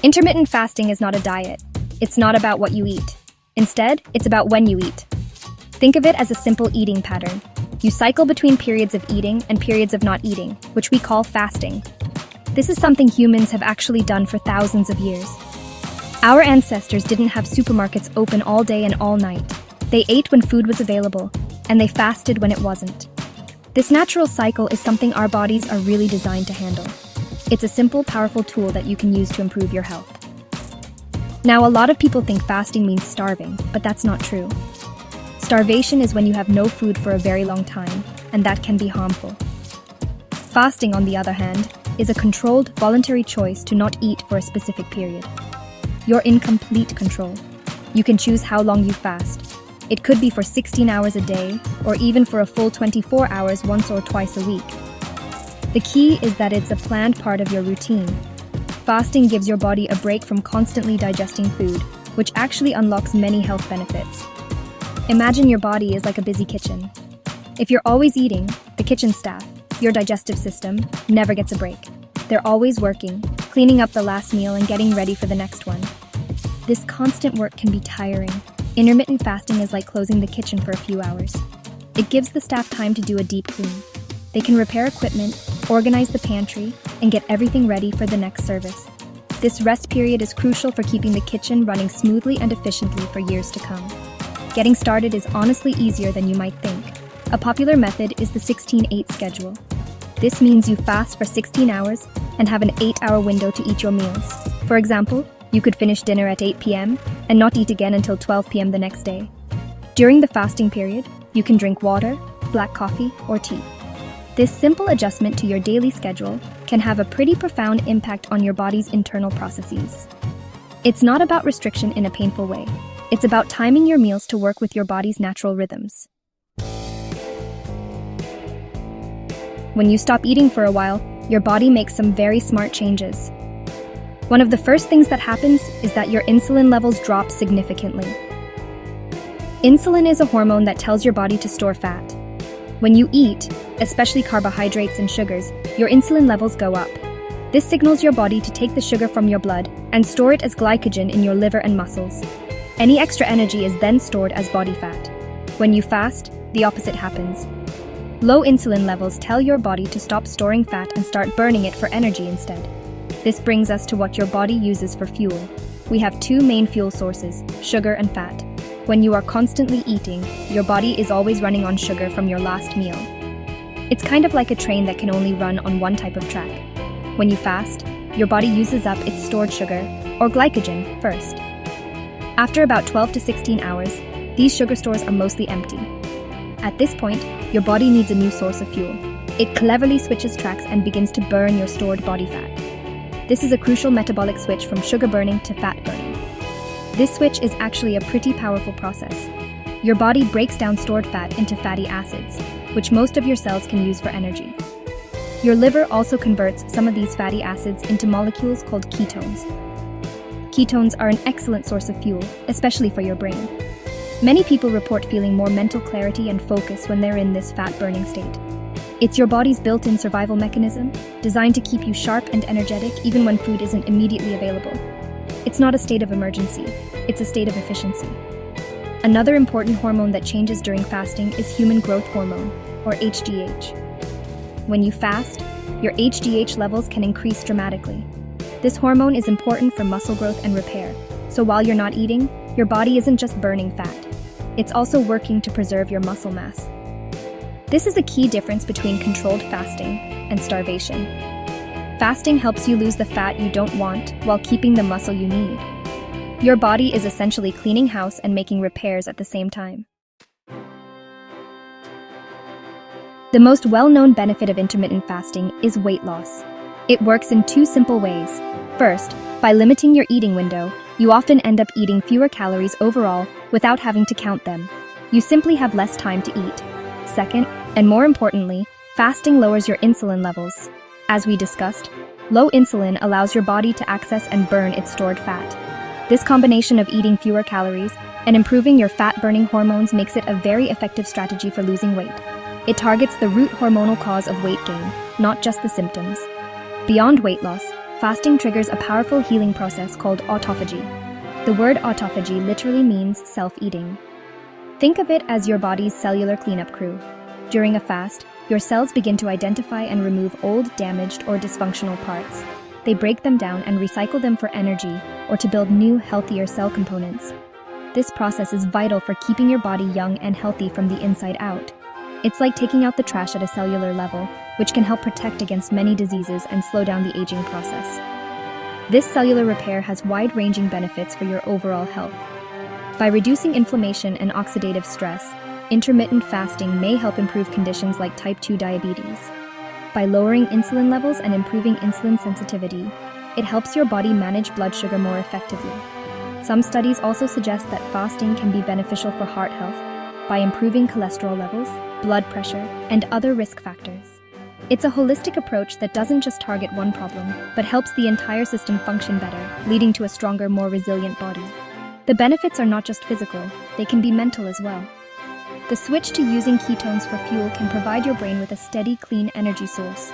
Intermittent fasting is not a diet. It's not about what you eat. Instead, it's about when you eat. Think of it as a simple eating pattern. You cycle between periods of eating and periods of not eating, which we call fasting. This is something humans have actually done for thousands of years. Our ancestors didn't have supermarkets open all day and all night. They ate when food was available, and they fasted when it wasn't. This natural cycle is something our bodies are really designed to handle. It's a simple, powerful tool that you can use to improve your health. Now, a lot of people think fasting means starving, but that's not true. Starvation is when you have no food for a very long time, and that can be harmful. Fasting, on the other hand, is a controlled, voluntary choice to not eat for a specific period. You're in complete control. You can choose how long you fast. It could be for 16 hours a day, or even for a full 24 hours once or twice a week. The key is that it's a planned part of your routine. Fasting gives your body a break from constantly digesting food, which actually unlocks many health benefits. Imagine your body is like a busy kitchen. If you're always eating, the kitchen staff, your digestive system, never gets a break. They're always working, cleaning up the last meal and getting ready for the next one. This constant work can be tiring. Intermittent fasting is like closing the kitchen for a few hours. It gives the staff time to do a deep clean. They can repair equipment, organize the pantry, and get everything ready for the next service. This rest period is crucial for keeping the kitchen running smoothly and efficiently for years to come. Getting started is honestly easier than you might think. A popular method is the 16-8 schedule. This means you fast for 16 hours and have an 8-hour window to eat your meals. For example, you could finish dinner at 8 p.m. and not eat again until 12 p.m. the next day. During the fasting period, you can drink water, black coffee, or tea. This simple adjustment to your daily schedule can have a pretty profound impact on your body's internal processes. It's not about restriction in a painful way. It's about timing your meals to work with your body's natural rhythms. When you stop eating for a while, your body makes some very smart changes. One of the first things that happens is that your insulin levels drop significantly. Insulin is a hormone that tells your body to store fat. When you eat, especially carbohydrates and sugars, your insulin levels go up. This signals your body to take the sugar from your blood and store it as glycogen in your liver and muscles. Any extra energy is then stored as body fat. When you fast, the opposite happens. Low insulin levels tell your body to stop storing fat and start burning it for energy instead. This brings us to what your body uses for fuel. We have two main fuel sources, sugar and fat. When you are constantly eating, your body is always running on sugar from your last meal. It's kind of like a train that can only run on one type of track. When you fast, your body uses up its stored sugar, or glycogen, first. After about 12 to 16 hours, these sugar stores are mostly empty. At this point, your body needs a new source of fuel. It cleverly switches tracks and begins to burn your stored body fat. This is a crucial metabolic switch from sugar burning to fat burning. This switch is actually a pretty powerful process. Your body breaks down stored fat into fatty acids, which most of your cells can use for energy. Your liver also converts some of these fatty acids into molecules called ketones. Ketones are an excellent source of fuel, especially for your brain. Many people report feeling more mental clarity and focus when they're in this fat-burning state. It's your body's built-in survival mechanism, designed to keep you sharp and energetic even when food isn't immediately available. It's not a state of emergency, it's a state of efficiency. Another important hormone that changes during fasting is human growth hormone, or HGH. When you fast, your HGH levels can increase dramatically. This hormone is important for muscle growth and repair, so while you're not eating, your body isn't just burning fat. It's also working to preserve your muscle mass. This is a key difference between controlled fasting and starvation. Fasting helps you lose the fat you don't want while keeping the muscle you need. Your body is essentially cleaning house and making repairs at the same time. The most well-known benefit of intermittent fasting is weight loss. It works in two simple ways. First, by limiting your eating window, you often end up eating fewer calories overall without having to count them. You simply have less time to eat. Second, and more importantly, fasting lowers your insulin levels. As we discussed, low insulin allows your body to access and burn its stored fat. This combination of eating fewer calories and improving your fat-burning hormones makes it a very effective strategy for losing weight. It targets the root hormonal cause of weight gain, not just the symptoms. Beyond weight loss, fasting triggers a powerful healing process called autophagy. The word autophagy literally means self-eating. Think of it as your body's cellular cleanup crew. During a fast, your cells begin to identify and remove old, damaged, or dysfunctional parts. They break them down and recycle them for energy or to build new, healthier cell components. This process is vital for keeping your body young and healthy from the inside out. It's like taking out the trash at a cellular level, which can help protect against many diseases and slow down the aging process. This cellular repair has wide-ranging benefits for your overall health. By reducing inflammation and oxidative stress, intermittent fasting may help improve conditions like type 2 diabetes. By lowering insulin levels and improving insulin sensitivity, it helps your body manage blood sugar more effectively. Some studies also suggest that fasting can be beneficial for heart health by improving cholesterol levels, blood pressure, and other risk factors. It's a holistic approach that doesn't just target one problem, but helps the entire system function better, leading to a stronger, more resilient body. The benefits are not just physical, they can be mental as well. The switch to using ketones for fuel can provide your brain with a steady, clean energy source.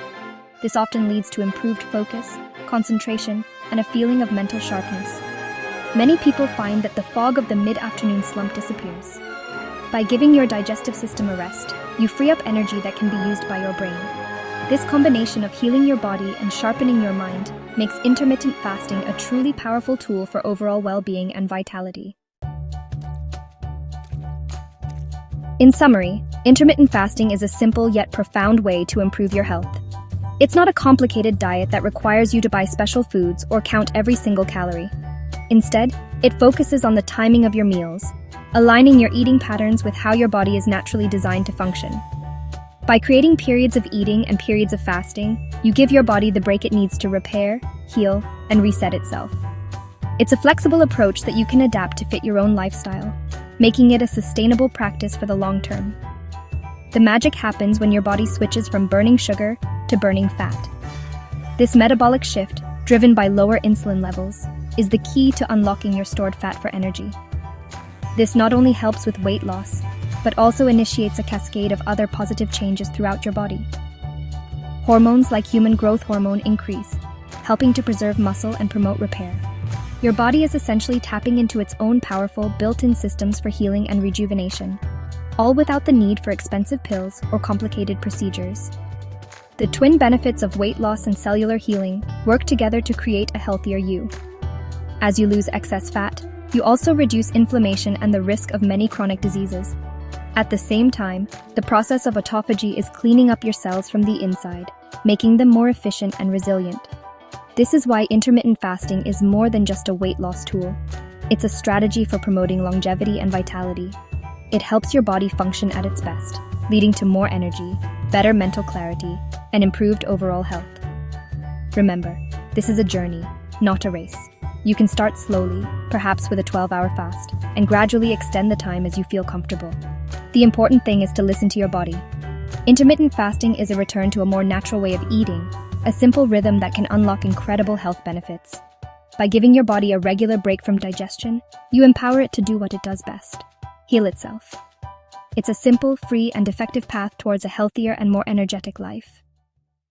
This often leads to improved focus, concentration, and a feeling of mental sharpness. Many people find that the fog of the mid-afternoon slump disappears. By giving your digestive system a rest, you free up energy that can be used by your brain. This combination of healing your body and sharpening your mind makes intermittent fasting a truly powerful tool for overall well-being and vitality. In summary, intermittent fasting is a simple yet profound way to improve your health. It's not a complicated diet that requires you to buy special foods or count every single calorie. Instead, it focuses on the timing of your meals, aligning your eating patterns with how your body is naturally designed to function. By creating periods of eating and periods of fasting, you give your body the break it needs to repair, heal, and reset itself. It's a flexible approach that you can adapt to fit your own lifestyle, making it a sustainable practice for the long term. The magic happens when your body switches from burning sugar to burning fat. This metabolic shift, driven by lower insulin levels, is the key to unlocking your stored fat for energy. This not only helps with weight loss, but also initiates a cascade of other positive changes throughout your body. Hormones like human growth hormone increase, helping to preserve muscle and promote repair. Your body is essentially tapping into its own powerful, built-in systems for healing and rejuvenation, all without the need for expensive pills or complicated procedures. The twin benefits of weight loss and cellular healing work together to create a healthier you. As you lose excess fat, you also reduce inflammation and the risk of many chronic diseases. At the same time, the process of autophagy is cleaning up your cells from the inside, making them more efficient and resilient. This is why intermittent fasting is more than just a weight loss tool. It's a strategy for promoting longevity and vitality. It helps your body function at its best, leading to more energy, better mental clarity, and improved overall health. Remember, this is a journey, not a race. You can start slowly, perhaps with a 12-hour fast, and gradually extend the time as you feel comfortable. The important thing is to listen to your body. Intermittent fasting is a return to a more natural way of eating, a simple rhythm that can unlock incredible health benefits. By giving your body a regular break from digestion, you empower it to do what it does best: heal itself. It's a simple, free, and effective path towards a healthier and more energetic life.